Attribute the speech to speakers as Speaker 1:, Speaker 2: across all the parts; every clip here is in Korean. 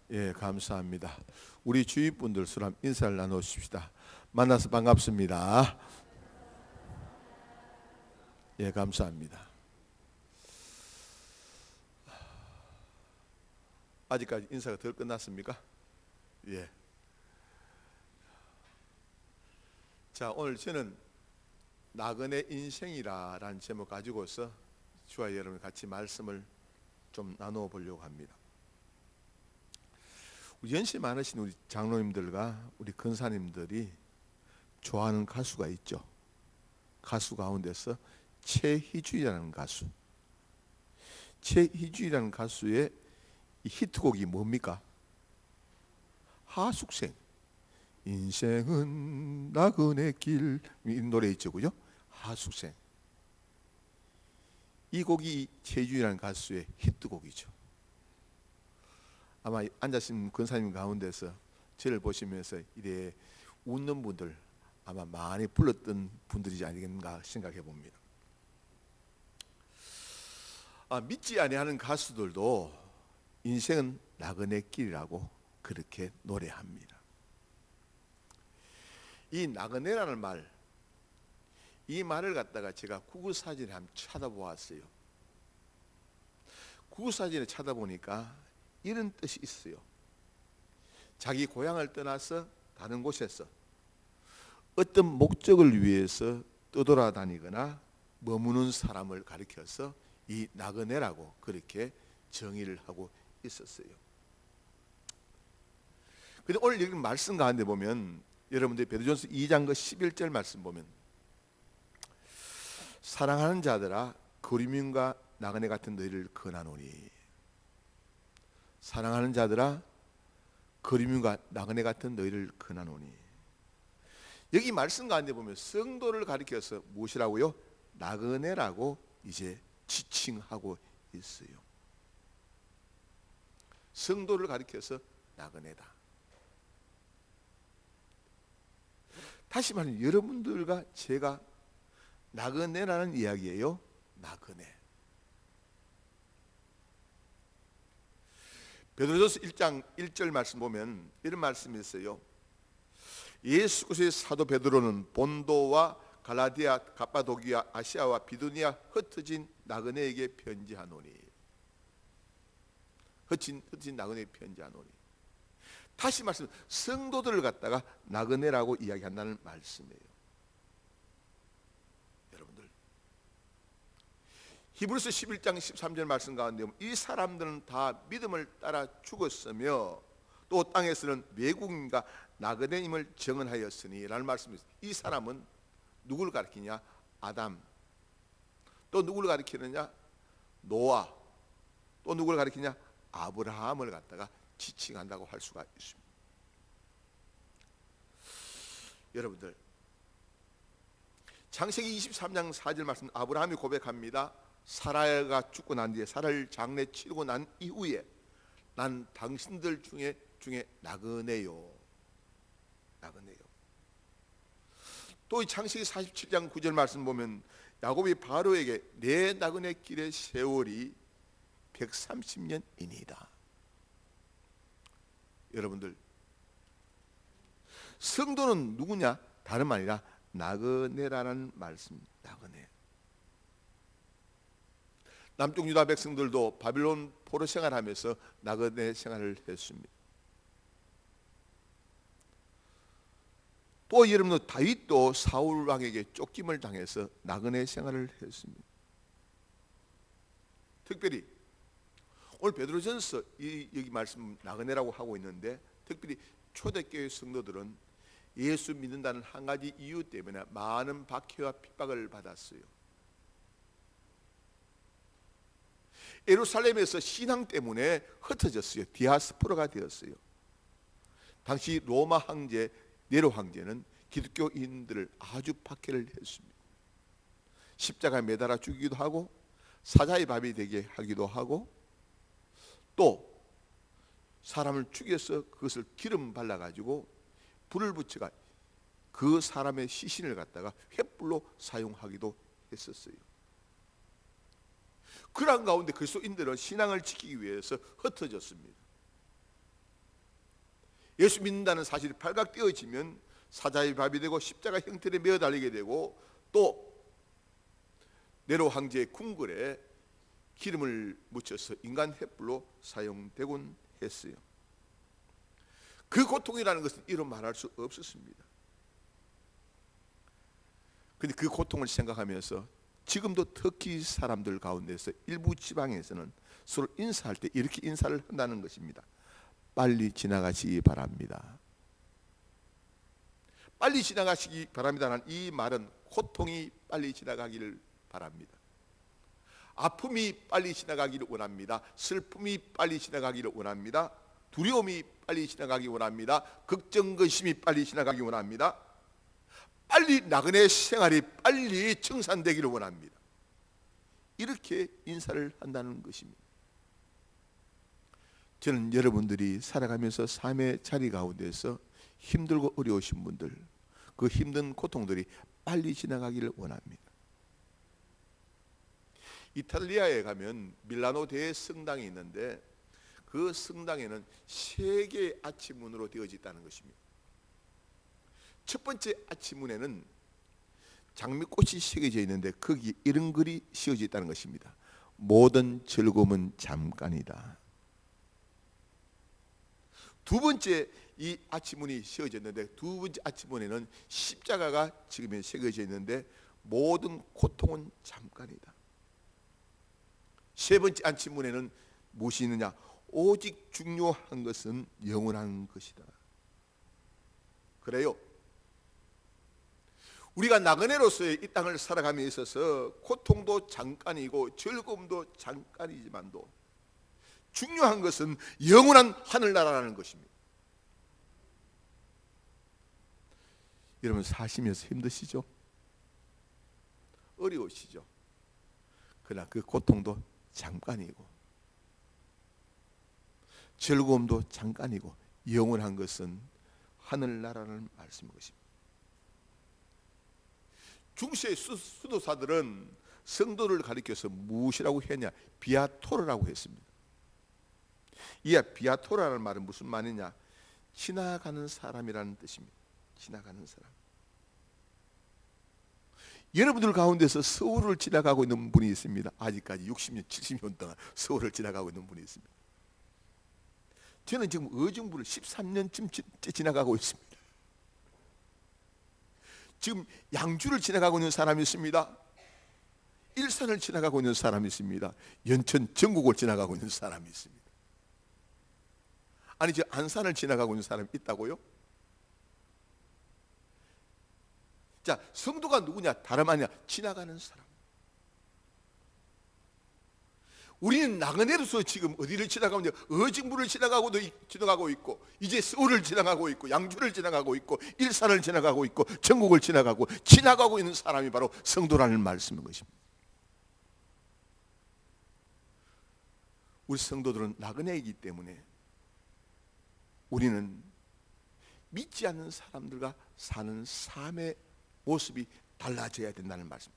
Speaker 1: 예, 감사합니다. 우리 주위 분들 수람 인사를 나누십시다. 만나서 반갑습니다. 예, 감사합니다. 아직까지 인사가 덜 끝났습니까? 예. 자, 오늘 저는 나그네 인생이라는 제목 가지고서 주와 여러분 같이 말씀을 좀 나누어 보려고 합니다. 우리 연세 많으신 우리 장로님들과 우리 근사님들이 좋아하는 가수가 있죠. 가수 가운데서 최희주라는 가수. 최희주라는 가수의 이 히트곡이 뭡니까? 하숙생. 인생은 나그네 길, 이 노래 있죠, 그죠? 하숙생. 이 곡이 최희주라는 가수의 히트곡이죠. 아마 앉으신 근사님 가운데서 저를 보시면서 이래 웃는 분들 아마 많이 불렀던 분들이지 아니겠는가 생각해 봅니다. 믿지 아니하는 가수들도 인생은 나그네 길이라고 그렇게 노래합니다. 이 나그네라는 말, 이 말을 갖다가 제가 구구사전에 한번 찾아보았어요. 구구사전에 찾아보니까 이런 뜻이 있어요. 자기 고향을 떠나서 다른 곳에서 어떤 목적을 위해서 떠돌아다니거나 머무는 사람을 가리켜서 이 나그네라고 그렇게 정의를 하고 있었어요. 그런데 오늘 여기 말씀 가운데 보면 여러분들 베드로전서 2장 그 11절 말씀 보면 사랑하는 자들아 거류민과 나그네 같은 너희를 권하노니, 사랑하는 자들아 거류민과 나그네 같은 너희를 권하노니. 여기 말씀 가운데 보면 성도를 가리켜서 무엇이라고요? 나그네라고 이제 지칭하고 있어요. 성도를 가리켜서 나그네다. 다시 말하면 여러분들과 제가 나그네라는 이야기예요. 나그네. 베드로전서 1장 1절 말씀 보면 이런 말씀이 있어요. 예수 그리스도의 사도 베드로는 본도와 갈라디아, 갑바도기아, 아시아와 비두니아 흩어진 나그네에게 편지하노니. 흩어진 나그네에게 편지하노니. 다시 말씀, 성도들을 갖다가 나그네라고 이야기한다는 말씀이에요. 여러분들, 히브리서 11장 13절 말씀 가운데 이 사람들은 다 믿음을 따라 죽었으며 또 땅에서는 외국인과 나그네임을 정언하였으니 라는 말씀이 있어요. 이 사람은 누구를 가리키냐? 아담. 또 누구를 가리키느냐? 노아. 또 누구를 가리키냐? 아브라함을 갖다가 지칭한다고 할 수가 있습니다. 여러분들, 창세기 23장 4절 말씀, 아브라함이 고백합니다. 사라가 죽고 난 뒤에 사라를 장례 치르고 난 이후에 난 당신들 중에 나그네요. 나그네요. 또 이 창세기 47장 9절 말씀 보면 야곱이 바로에게 내 나그네 길의 세월이 130년이니이다. 여러분들, 성도는 누구냐? 다름 아니라 나그네라는 말씀. 나그네. 남쪽 유다 백성들도 바빌론 포로 생활하면서 나그네 생활을 했습니다. 또 여러분들 다윗도 사울 왕에게 쫓김을 당해서 나그네 생활을 했습니다. 특별히 오늘 베드로전서 여기 말씀 나그네라고 하고 있는데 특별히 초대교회 성도들은 예수 믿는다는 한 가지 이유 때문에 많은 박해와 핍박을 받았어요. 예루살렘에서 신앙 때문에 흩어졌어요. 디아스포라가 되었어요. 당시 로마 황제 네로 황제는 기독교인들을 아주 박해를 했습니다. 십자가에 매달아 죽이기도 하고 사자의 밥이 되게 하기도 하고 또 사람을 죽여서 그것을 기름 발라가지고 불을 붙여가 그 사람의 시신을 갖다가 횃불로 사용하기도 했었어요. 그런 가운데 그리스도인들은 신앙을 지키기 위해서 흩어졌습니다. 예수 믿는다는 사실이 발각되어지면 사자의 밥이 되고 십자가 형태로 메어 달리게 되고, 또 네로 황제의 궁궐에 기름을 묻혀서 인간 횃불로 사용되곤 했어요. 그 고통이라는 것은 이루 말할 수 없었습니다. 그런데 그 고통을 생각하면서 지금도 터키 사람들 가운데서 일부 지방에서는 서로 인사할 때 이렇게 인사를 한다는 것입니다. 빨리 지나가시기 바랍니다. 빨리 지나가시기 바랍니다는 이 말은 고통이 빨리 지나가기를 바랍니다. 아픔이 빨리 지나가기를 원합니다. 슬픔이 빨리 지나가기를 원합니다. 두려움이 빨리 지나가기 원합니다. 걱정근심이 빨리 지나가기 원합니다. 빨리 나그네 생활이 빨리 청산되기를 원합니다. 이렇게 인사를 한다는 것입니다. 저는 여러분들이 살아가면서 삶의 자리 가운데서 힘들고 어려우신 분들, 그 힘든 고통들이 빨리 지나가기를 원합니다. 이탈리아에 가면 밀라노 대성당이 있는데, 그 성당에는 3개의 아치문으로 되어져 있다는 것입니다. 첫 번째 아치문에는 장미꽃이 새겨져 있는데 거기 이런 글이 씌워져 있다는 것입니다. 모든 즐거움은 잠깐이다. 두 번째 이 아치문이 씌워졌는데, 두 번째 아치문에는 십자가가 지금 새겨져 있는데 모든 고통은 잠깐이다. 세 번째 아치문에는 무엇이 있느냐? 오직 중요한 것은 영원한 것이다. 그래요. 우리가 나그네로서의 이 땅을 살아감에 있어서 고통도 잠깐이고 즐거움도 잠깐이지만도 중요한 것은 영원한 하늘나라라는 것입니다. 여러분 사시면서 힘드시죠? 어려우시죠? 그러나 그 고통도 잠깐이고 즐거움도 잠깐이고 영원한 것은 하늘나라라는 말씀인 것입니다. 중세의 수도사들은 성도를 가리켜서 무엇이라고 했냐? 비아토르라고 했습니다. 이 비아토르라는 말은 무슨 말이냐? 지나가는 사람이라는 뜻입니다. 지나가는 사람. 여러분들 가운데서 서울을 지나가고 있는 분이 있습니다. 아직까지 60년, 70년 동안 서울을 지나가고 있는 분이 있습니다. 저는 지금 의정부를 13년쯤 지나가고 있습니다. 지금 양주를 지나가고 있는 사람이 있습니다. 일산을 지나가고 있는 사람이 있습니다. 연천 전국을 지나가고 있는 사람이 있습니다. 아니, 저 안산을 지나가고 있는 사람이 있다고요? 자, 성도가 누구냐? 다름 아니라 지나가는 사람. 우리는 나그네로서 지금 어디를 지나가고 있냐? 의정부를 지나가고 있고, 이제 서울을 지나가고 있고, 양주를 지나가고 있고, 일산을 지나가고 있고, 전국을 지나가고 있는 사람이 바로 성도라는 말씀인 것입니다. 우리 성도들은 나그네이기 때문에 우리는 믿지 않는 사람들과 사는 삶의 모습이 달라져야 된다는 말씀.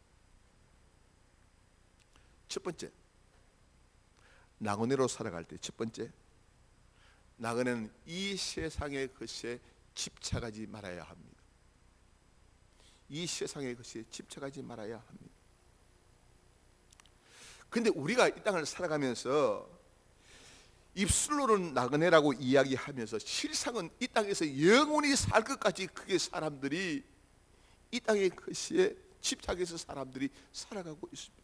Speaker 1: 첫 번째, 나그네로 살아갈 때 첫 번째, 나그네는 이 세상의 것에 집착하지 말아야 합니다. 이 세상의 것에 집착하지 말아야 합니다. 근데 우리가 이 땅을 살아가면서 입술로는 나그네라고 이야기하면서 실상은 이 땅에서 영원히 살 것까지 그게 사람들이 이 땅의 것에 집착해서 사람들이 살아가고 있습니다.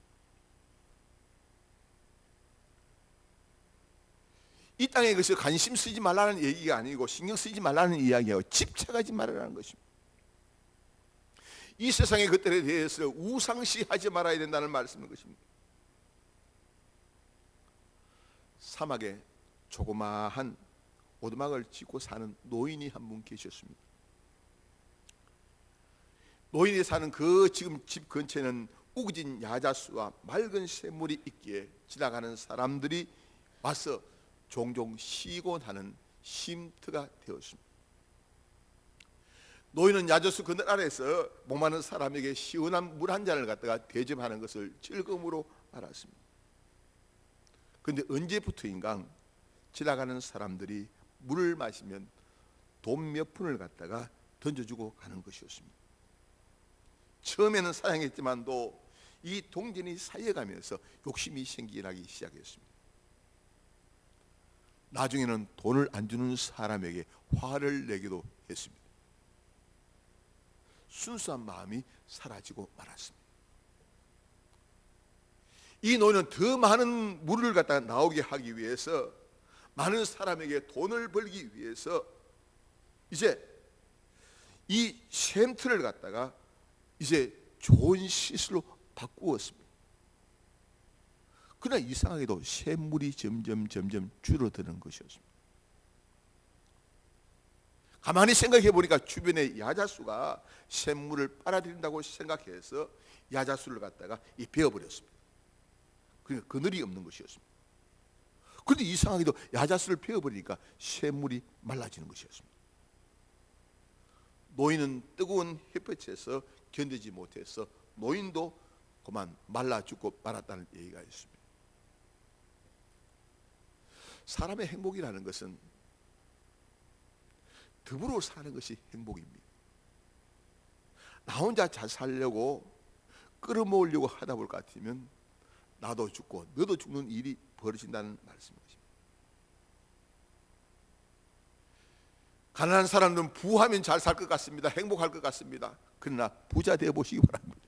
Speaker 1: 이 땅에 것에 관심 쓰지 말라는 얘기가 아니고 신경 쓰지 말라는 이야기예요. 집착하지 말라는 것입니다. 이 세상의 것들에 대해서 우상시하지 말아야 된다는 말씀인 것입니다. 사막에 조그마한 오두막을 짓고 사는 노인이 한 분 계셨습니다. 노인이 사는 그 지금 집 근처에는 우거진 야자수와 맑은 샘물이 있기에 지나가는 사람들이 와서 종종 쉬곤 하는 쉼터가 되었습니다. 노인은 야자수 그늘 아래에서 목마른 사람에게 시원한 물 한 잔을 갖다가 대접하는 것을 즐거움으로 알았습니다. 그런데 언제부터인가 지나가는 사람들이 물을 마시면 돈 몇 푼을 갖다가 던져주고 가는 것이었습니다. 처음에는 사양했지만도 이 동전이 쌓여가면서 욕심이 생기기 시작했습니다. 나중에는 돈을 안 주는 사람에게 화를 내기도 했습니다. 순수한 마음이 사라지고 말았습니다. 이 노인은 더 많은 물을 갖다가 나오게 하기 위해서, 많은 사람에게 돈을 벌기 위해서 이제 이 샘틀을 갖다가 이제 좋은 시설로 바꾸었습니다. 그러나 이상하게도 샘물이 점점 줄어드는 것이었습니다. 가만히 생각해 보니까 주변에 야자수가 샘물을 빨아들인다고 생각해서 야자수를 갖다가 베어버렸습니다. 그러니까 그늘이 없는 것이었습니다. 그런데 이상하게도 야자수를 베어버리니까 샘물이 말라지는 것이었습니다. 노인은 뜨거운 햇볕에서 견디지 못해서 노인도 그만 말라 죽고 말았다는 얘기가 있습니다. 사람의 행복이라는 것은 더불어 사는 것이 행복입니다. 나 혼자 잘 살려고 끌어모으려고 하다 볼 것 같으면 나도 죽고 너도 죽는 일이 벌어진다는 말씀입니다. 가난한 사람들은 부하면 잘 살 것 같습니다. 행복할 것 같습니다. 그러나 부자 되어 보시기 바랍니다.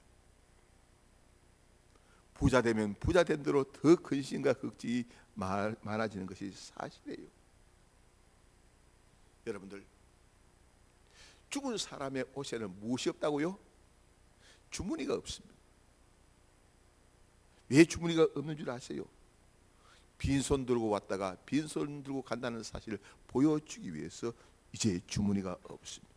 Speaker 1: 부자 되면 부자 된 대로 더 근심과 걱정이 많아지는 것이 사실이에요. 여러분들, 죽은 사람의 옷에는 무엇이 없다고요? 주머니가 없습니다. 왜 주머니가 없는 줄 아세요? 빈손 들고 왔다가 빈손 들고 간다는 사실을 보여주기 위해서 이제 주머니가 없습니다.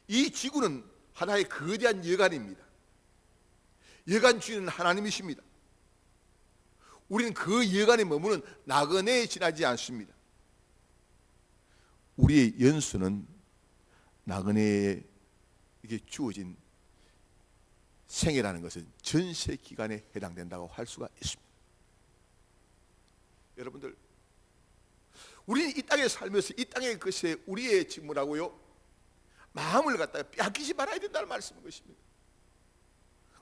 Speaker 1: 이 지구는 하나의 거대한 여간입니다. 여간 주인은 하나님이십니다. 우리는 그 여간에 머무는 나그네에 지나지 않습니다. 우리의 연수는 나그네에게 주어진 생애라는 것은 전세 기간에 해당된다고 할 수가 있습니다. 여러분들, 우리는 이 땅에 살면서 이 땅의 것에 우리의 직무라고요, 마음을 갖다가 빼앗기지 말아야 된다는 말씀인 것입니다.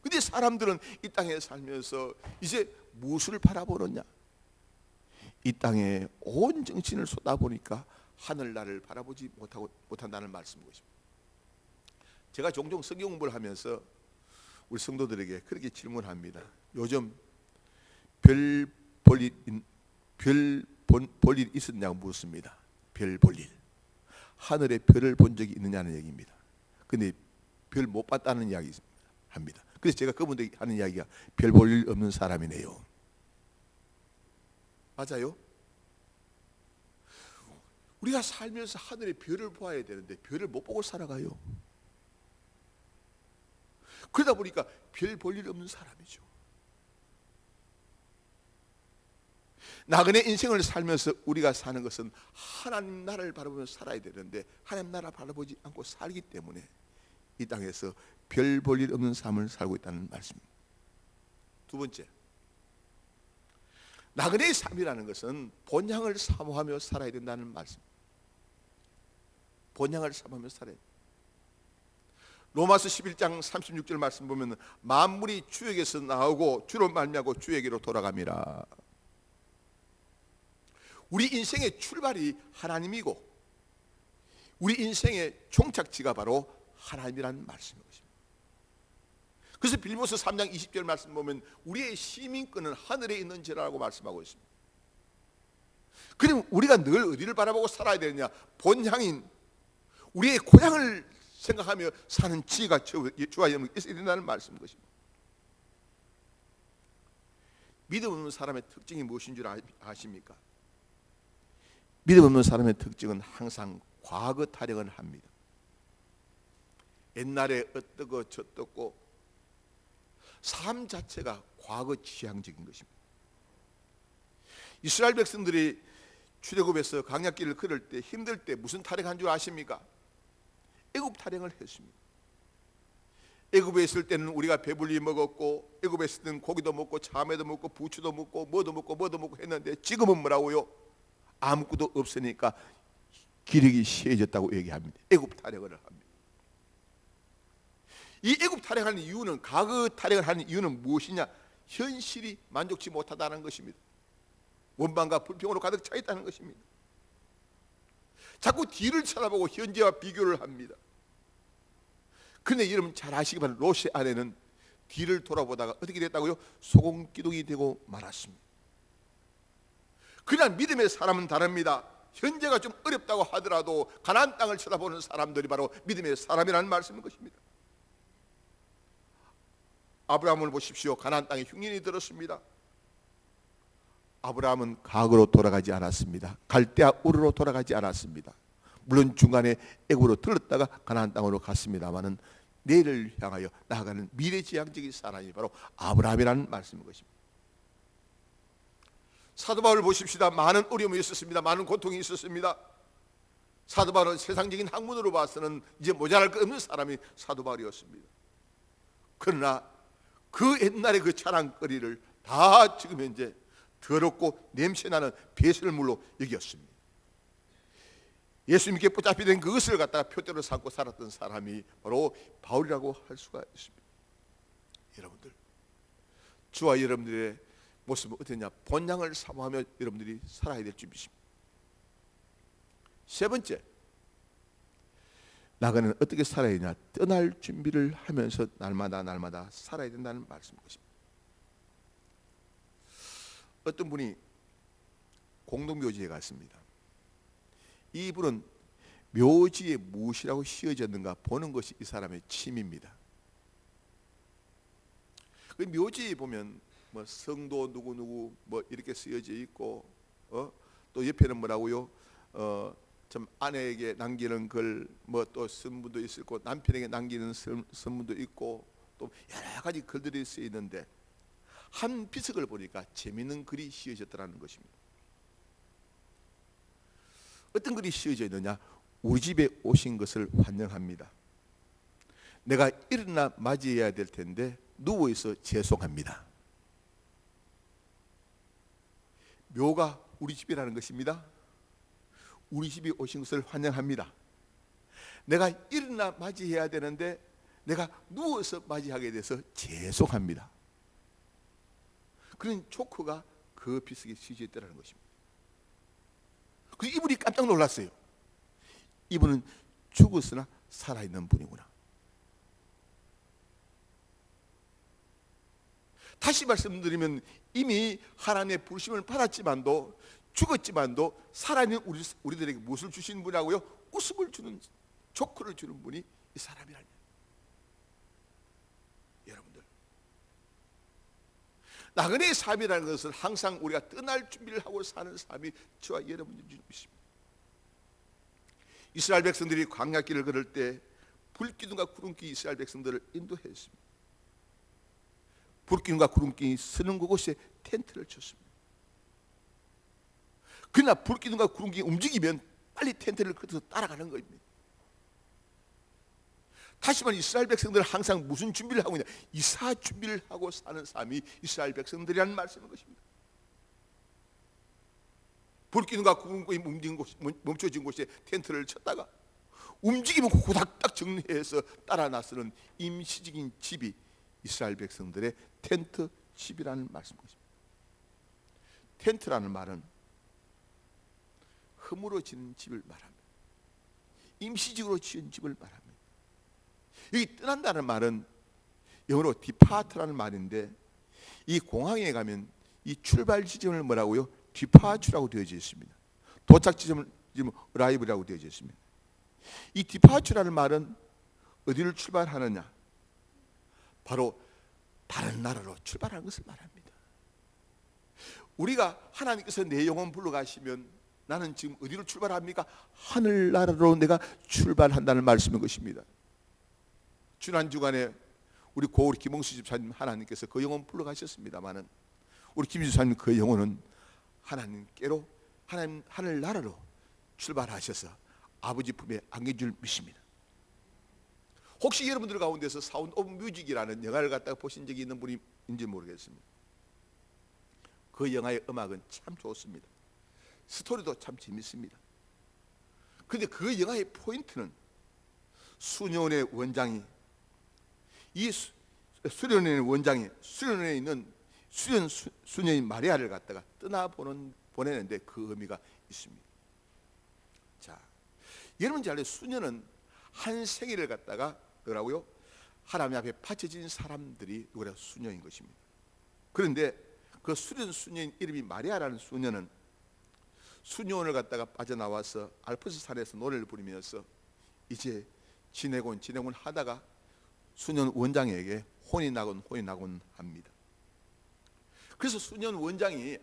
Speaker 1: 그런데 사람들은 이 땅에 살면서 이제 무엇을 바라보느냐? 이 땅에 온 정신을 쏟아보니까 하늘나라를 바라보지 못한다는 말씀인 것입니다. 제가 종종 성경 공부를 하면서 우리 성도들에게 그렇게 질문합니다. 요즘 별 볼 일 있었냐고 묻습니다. 별 볼 일. 하늘에 별을 본 적이 있느냐는 얘기입니다. 근데 별 못 봤다는 이야기 합니다. 그래서 제가 그분들이 하는 이야기가 별 볼 일 없는 사람이네요. 맞아요? 우리가 살면서 하늘에 별을 보아야 되는데 별을 못 보고 살아가요. 그러다 보니까 별 볼 일 없는 사람이죠. 나그네 인생을 살면서 우리가 사는 것은 하나님 나라를 바라보면서 살아야 되는데 하나님 나라 바라보지 않고 살기 때문에 이 땅에서 별 볼 일 없는 삶을 살고 있다는 말씀입니다. 두 번째, 나그네의 삶이라는 것은 본향을 사모하며 살아야 된다는 말씀. 본향을 사모하며 살아야 돼요. 로마서 11장 36절 말씀 보면 만물이 주에게서 나오고 주로 말미암고 주에게로 돌아갑니다. 우리 인생의 출발이 하나님이고 우리 인생의 종착지가 바로 하나님이라는 말씀인 것입니다. 그래서 빌립보서 3장 20절 말씀 보면 우리의 시민권은 하늘에 있는지라고 말씀하고 있습니다. 그럼 우리가 늘 어디를 바라보고 살아야 되느냐? 본향인 우리의 고향을 생각하며 사는 지혜가 주와 여러분 있어야 된다는 말씀인 것입니다. 믿음 없는 사람의 특징이 무엇인 줄 아십니까? 믿음 없는 사람의 특징은 항상 과거 타령을 합니다. 옛날에 어떻고 저떻고 삶 자체가 과거 지향적인 것입니다. 이스라엘 백성들이 출애굽에서 광야길을 걸을 때 힘들 때 무슨 타령한 줄 아십니까? 애굽 타령을 했습니다. 애굽에 있을 때는 우리가 배불리 먹었고 애굽에 있을 때는 고기도 먹고 참외도 먹고 부추도 먹고 뭐도 먹고 했는데 지금은 뭐라고요? 아무것도 없으니까 기력이 쇠해졌다고 얘기합니다. 애굽 탈행을 합니다. 이 애굽 탈행하는 이유는, 과거 탈행을 하는 이유는 무엇이냐? 현실이 만족치 못하다는 것입니다. 원망과 불평으로 가득 차 있다는 것입니다. 자꾸 뒤를 쳐다보고 현재와 비교를 합니다. 그런데 여러분 잘 아시기 바랍니다. 롯의 아내는 뒤를 돌아보다가 어떻게 됐다고요? 소금기둥이 되고 말았습니다. 그냥 믿음의 사람은 다릅니다. 현재가 좀 어렵다고 하더라도 가나안 땅을 쳐다보는 사람들이 바로 믿음의 사람이라는 말씀인 것입니다. 아브라함을 보십시오. 가나안 땅에 흉년이 들었습니다. 아브라함은 과거로 돌아가지 않았습니다. 갈대아 우르로 돌아가지 않았습니다. 물론 중간에 애굽으로 들렀다가 가나안 땅으로 갔습니다마는 내일을 향하여 나아가는 미래지향적인 사람이 바로 아브라함이라는 말씀인 것입니다. 사도 바울을 보십시다. 많은 어려움이 있었습니다. 많은 고통이 있었습니다. 사도 바울은 세상적인 학문으로 봐서는 이제 모자랄 것 없는 사람이 사도 바울이었습니다. 그러나 그 옛날의 그 자랑거리를 다 지금 현재 더럽고 냄새나는 배설물로 여겼습니다. 예수님께 붙잡히 된 그것을 갖다가 표대로 삼고 살았던 사람이 바로 바울이라고 할 수가 있습니다. 여러분들, 주와 여러분들의 모습은 어떠냐? 본향을 사모하며 여러분들이 살아야 될 준비입니다. 세 번째, 나그네는 어떻게 살아야 되냐? 떠날 준비를 하면서 날마다 살아야 된다는 말씀인 것입니다. 어떤 분이 공동묘지에 갔습니다. 이분은 묘지에 무엇이라고 씌어졌는가 보는 것이 이 사람의 취미입니다. 그 묘지에 보면 뭐 성도 누구누구 뭐 이렇게 쓰여져 있고, 또 옆에는 뭐라고요? 참 아내에게 남기는 글 뭐 또 선문도 있을 거고, 남편에게 남기는 선문도 있고, 또 여러 가지 글들이 쓰여 있는데 한 비석을 보니까 재미있는 글이 씌어졌더라는 것입니다. 어떤 글이 씌어져 있느냐? 우리 집에 오신 것을 환영합니다. 내가 일어나 맞이해야 될 텐데 누워있어 죄송합니다. 묘가 우리 집이라는 것입니다. 우리 집에 오신 것을 환영합니다. 내가 일어나 맞이해야 되는데 내가 누워서 맞이하게 돼서 죄송합니다. 그런 조커가 그 비석에 씌어져 있다는 것입니다. 그래서 이분이 깜짝 놀랐어요. 이분은 죽었으나 살아있는 분이구나. 다시 말씀드리면 이미 하나님의 부르심을 받았지만도, 죽었지만도 살아있는 우리들에게 무엇을 주시는 분이라고요? 웃음을 주는, 조커를 주는 분이 이 사람이라니. 여러분들, 나그네의 삶이라는 것은 항상 우리가 떠날 준비를 하고 사는 삶이 저와 여러분의 준비입니다. 이스라엘 백성들이 광야길을 걸을 때 불기둥과 구름기 이스라엘 백성들을 인도했습니다. 불기둥과 구름기 서는 그곳에 텐트를 쳤습니다. 그러나 불기둥과 구름기 움직이면 빨리 텐트를 걷어서 따라가는 겁니다. 다시 말해 이스라엘 백성들은 항상 무슨 준비를 하고 있냐? 이사 준비를 하고 사는 삶이 이스라엘 백성들이라는 말씀인 것입니다. 불기둥과 구름기 멈춰진 곳에 텐트를 쳤다가 움직이면 후닥닥 정리해서 따라 나서는 임시적인 집이 이스라엘 백성들의 텐트 집이라는 말씀인 것입니다. 텐트라는 말은 허물어지는 집을 말합니다. 임시적으로 지은 집을 말합니다. 여기 떠난다는 말은 영어로 depart라는 말인데, 이 공항에 가면 이 출발 지점을 뭐라고요? departure라고 되어져 있습니다. 도착 지점을 arrive라고 되어져 있습니다. 이 departure라는 말은 어디를 출발하느냐? 바로 다른 나라로 출발하는 것을 말합니다. 우리가 하나님께서 내 영혼 불러가시면 나는 지금 어디로 출발합니까? 하늘나라로 내가 출발한다는 말씀인 것입니다. 지난 주간에 우리 고우리 김홍수 집사님 하나님께서 그 영혼 불러가셨습니다마는 우리 김 집사님 그 영혼은 하나님께로, 하나님 하늘나라로 출발하셔서 아버지 품에 안긴 줄 믿습니다. 혹시 여러분들 가운데서 사운드 오브 뮤직이라는 영화를 갖다가 보신 적이 있는 분인지 모르겠습니다. 그 영화의 음악은 참 좋습니다. 스토리도 참 재밌습니다. 그런데 그 영화의 포인트는 수녀원의 원장이 이 수련원의 원장이 수련원에 있는 수녀인 마리아를 갖다가 보내는데 그 의미가 있습니다. 자, 여러분 잘 알아요. 수녀는 한 생애를 갖다가 뭐라고요? 하나님 앞에 바쳐진 사람들이 누구라 수녀인 것입니다. 그런데 그 수녀인 이름이 마리아라는 수녀는 수녀원을 갖다가 빠져나와서 알프스 산에서 노래를 부르면서 이제 지내곤 하다가 수녀원 원장에게 혼이 나곤 합니다. 그래서 수녀원 원장이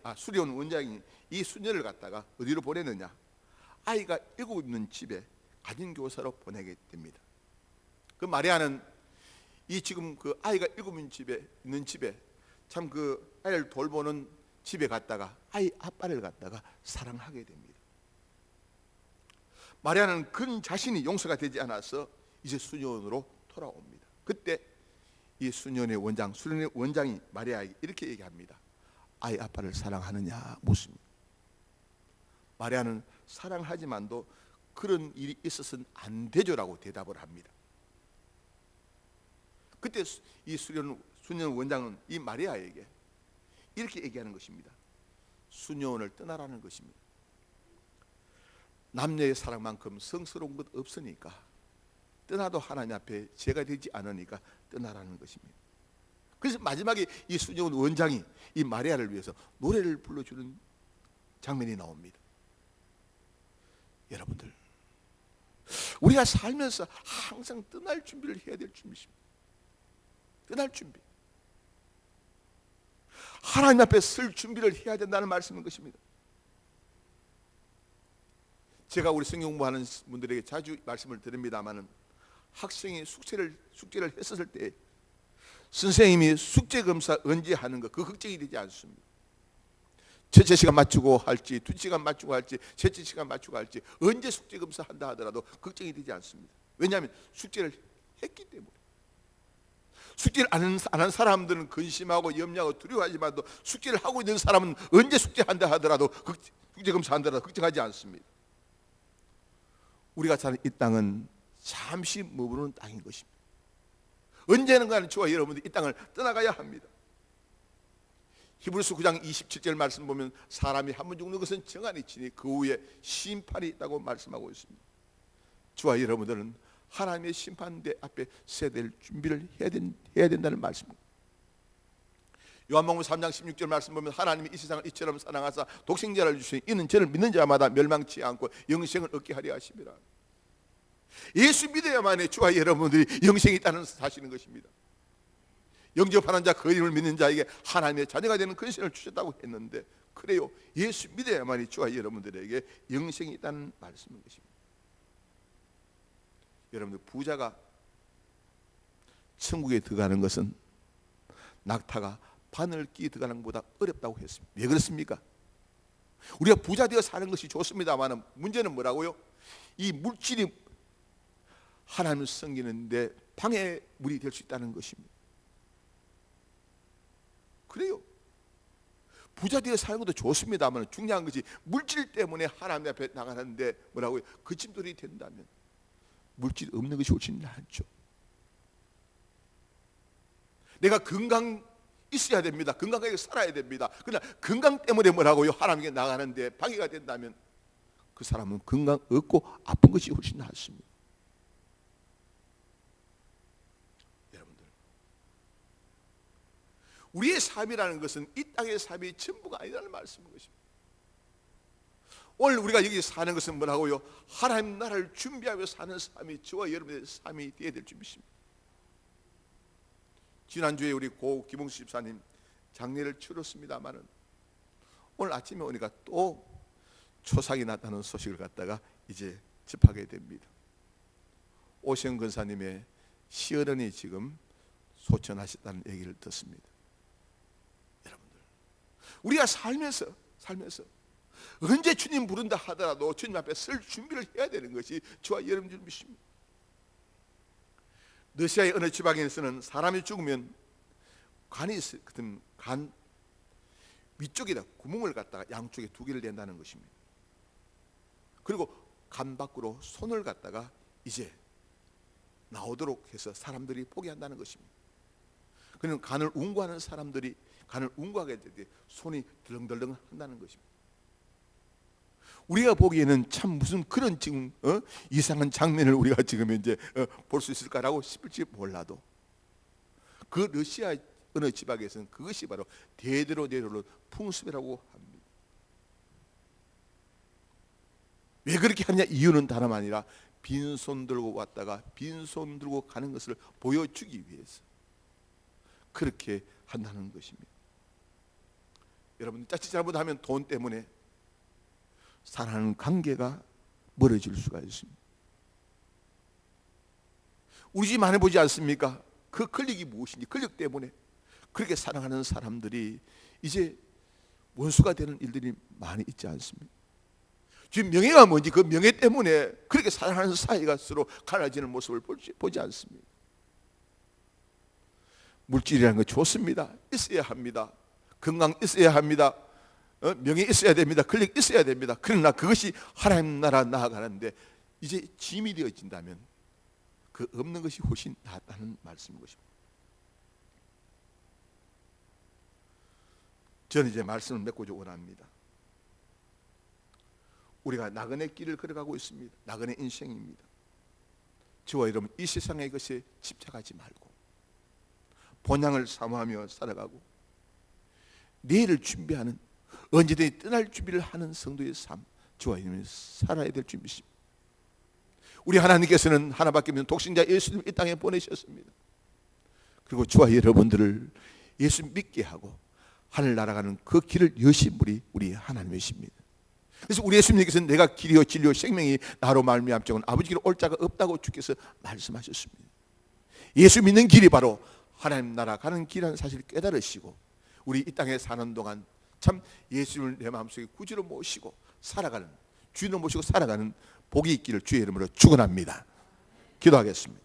Speaker 1: 이 수녀를 갖다가 어디로 보내느냐? 아이가 7 있는 집에 가진 교사로 보내게 됩니다. 그 마리아는 이 지금 그 아이가 7 있는 집에 참 그 아이를 돌보는 집에 갔다가 아이 아빠를 갖다가 사랑하게 됩니다. 마리아는 그 자신이 용서가 되지 않아서 이제 수녀원으로 돌아옵니다. 그때 이 수녀원의 원장이 마리아에게 이렇게 얘기합니다. 아이 아빠를 사랑하느냐 묻습니다. 마리아는 사랑하지만도 그런 일이 있어서는 안 되죠라고 대답을 합니다. 그때 이 수녀원 원장은 이 마리아에게 이렇게 얘기하는 것입니다. 수녀원을 떠나라는 것입니다. 남녀의 사랑만큼 성스러운 것 없으니까 떠나도 하나님 앞에 죄가 되지 않으니까 떠나라는 것입니다. 그래서 마지막에 이 수녀원 원장이 이 마리아를 위해서 노래를 불러주는 장면이 나옵니다. 여러분들, 우리가 살면서 항상 떠날 준비를 해야 될 준비입니다. 떠날 준비. 하나님 앞에 설 준비를 해야 된다는 말씀인 것입니다. 제가 우리 성경 공부하는 분들에게 자주 말씀을 드립니다마는 학생이 숙제를 했었을 때 선생님이 숙제 검사 언제 하는 거 그 걱정이 되지 않습니다. 첫째 시간 맞추고 할지, 두 시간 맞추고 할지, 셋째 시간 맞추고 할지, 언제 숙제 검사 한다 하더라도 걱정이 되지 않습니다. 왜냐하면 숙제를 했기 때문에. 숙제를 안 한 사람들은 근심하고 염려하고 두려워하지만 숙제를 하고 있는 사람은 언제 숙제한다 하더라도 숙제 검사한다 하더라도 걱정하지 않습니다. 우리가 사는 이 땅은 잠시 머무르는 땅인 것입니다. 언제는가 저와 여러분들이 이 땅을 떠나가야 합니다. 히브리서 9장 27절 말씀 보면 사람이 한 번 죽는 것은 정한이 치니 그 후에 심판이 있다고 말씀하고 있습니다. 저와 여러분들은 하나님의 심판대 앞에 서야 될 준비를 해야 된다는 말씀입니다. 요한복음 3장 16절 말씀 보면 하나님이 이 세상을 이처럼 사랑하사 독생자를 주시니 이는 저를 믿는 자마다 멸망치 않고 영생을 얻게 하려 하심이라. 예수 믿어야만이 저와 여러분들이 영생이 있다는 사실인 것입니다. 영접하는 자 그 이름을 믿는 자에게 하나님의 자녀가 되는 권세를 주셨다고 했는데 그래요, 예수 믿어야만이 저와 여러분들에게 영생이 있다는 말씀인 것입니다. 여러분들, 부자가 천국에 들어가는 것은 낙타가 바늘끼 들어가는 것보다 어렵다고 했습니다. 왜 그렇습니까? 우리가 부자 되어 사는 것이 좋습니다만 문제는 뭐라고요? 이 물질이 하나님을 섬기는데 방해물이 될 수 있다는 것입니다. 그래요, 부자 되어 사는 것도 좋습니다만 중요한 것이 물질 때문에 하나님 앞에 나가는데 뭐라고요? 거침돌이 된다면 물질 없는 것이 훨씬 낫죠. 내가 건강 있어야 됩니다. 건강하게 살아야 됩니다. 그러나 건강 때문에 뭐라고요? 하나님께 나가는데 방해가 된다면 그 사람은 건강 없고 아픈 것이 훨씬 낫습니다. 여러분들, 우리의 삶이라는 것은 이 땅의 삶이 전부가 아니라는 말씀인 것입니다. 오늘 우리가 여기 사는 것은 뭐라고요? 하나님 나라를 준비하며 사는 삶이 저와 여러분의 삶이 되어야 될 준비입니다. 지난주에 우리 고 김홍수 집사님 장례를 치렀습니다마는 오늘 아침에 오니까 또 초상이 났다는 소식을 갖다가 이제 접하게 됩니다. 오시영 권사님의 시어른이 지금 소천하셨다는 얘기를 듣습니다. 여러분들, 우리가 살면서 언제 주님 부른다 하더라도 주님 앞에 설 준비를 해야 되는 것이 저와 여러분 준비입니다. 러시아의 어느 지방에서는 사람이 죽으면 간 위쪽에다 구멍을 갖다가 양쪽에 2개를 낸다는 것입니다. 그리고 간 밖으로 손을 갖다가 이제 나오도록 해서 사람들이 보게 한다는 것입니다. 그는 간을 운구하는 사람들이 간을 운구하게 될 때 손이 덜렁덜렁 한다는 것입니다. 우리가 보기에는 참 무슨 그런 지금 이상한 장면을 우리가 지금 이제 볼 수 있을까라고 싶을지 몰라도 그 러시아 어느 지방에서는 그것이 바로 대대로 풍습이라고 합니다. 왜 그렇게 하냐? 이유는 다름 아니라 빈손 들고 왔다가 빈손 들고 가는 것을 보여주기 위해서 그렇게 한다는 것입니다. 여러분, 자칫 잘못하면 돈 때문에 사랑하는 관계가 멀어질 수가 있습니다. 우리 집 안에 보지 않습니까? 그 권력이 무엇인지, 권력 때문에 그렇게 사랑하는 사람들이 이제 원수가 되는 일들이 많이 있지 않습니까? 지금 명예가 뭔지 그 명예 때문에 그렇게 사랑하는 사이가 서로 갈라지는 모습을 보지 않습니다. 물질이라는 거 좋습니다. 있어야 합니다. 건강 있어야 합니다. 명예 있어야 됩니다. 권력 있어야 됩니다. 그러나 그것이 하나님 나라 나아가는데 이제 짐이 되어진다면 그 없는 것이 훨씬 낫다는 말씀인 것입니다. 저는 이제 말씀을 맺고자 원합니다. 우리가 나그네 길을 걸어가고 있습니다. 나그네 인생입니다. 저와 여러분, 이 세상의 것에 집착하지 말고 본향을 사모하며 살아가고 내일을 준비하는, 언제든지 떠날 준비를 하는 성도의 삶, 저와 여러분이 살아야 될 준비입니다. 우리 하나님께서는 하나밖에 없는 독생자 예수님 이 땅에 보내셨습니다. 그리고 저와 여러분들을 예수 믿게 하고 하늘 날아가는 그 길을 여신 분이 우리 하나님이십니다. 그래서 우리 예수님께서는 내가 길이요 진리요 생명이 나로 말미암자고는 아버지 길에 올 자가 없다고 주께서 말씀하셨습니다. 예수 믿는 길이 바로 하나님 나라 가는 길이라는 사실을 깨달으시고 우리 이 땅에 사는 동안 참 예수님을 내 마음속에 구주로 모시고 살아가는, 주인으로 모시고 살아가는 복이 있기를 주의 이름으로 축원합니다. 기도하겠습니다.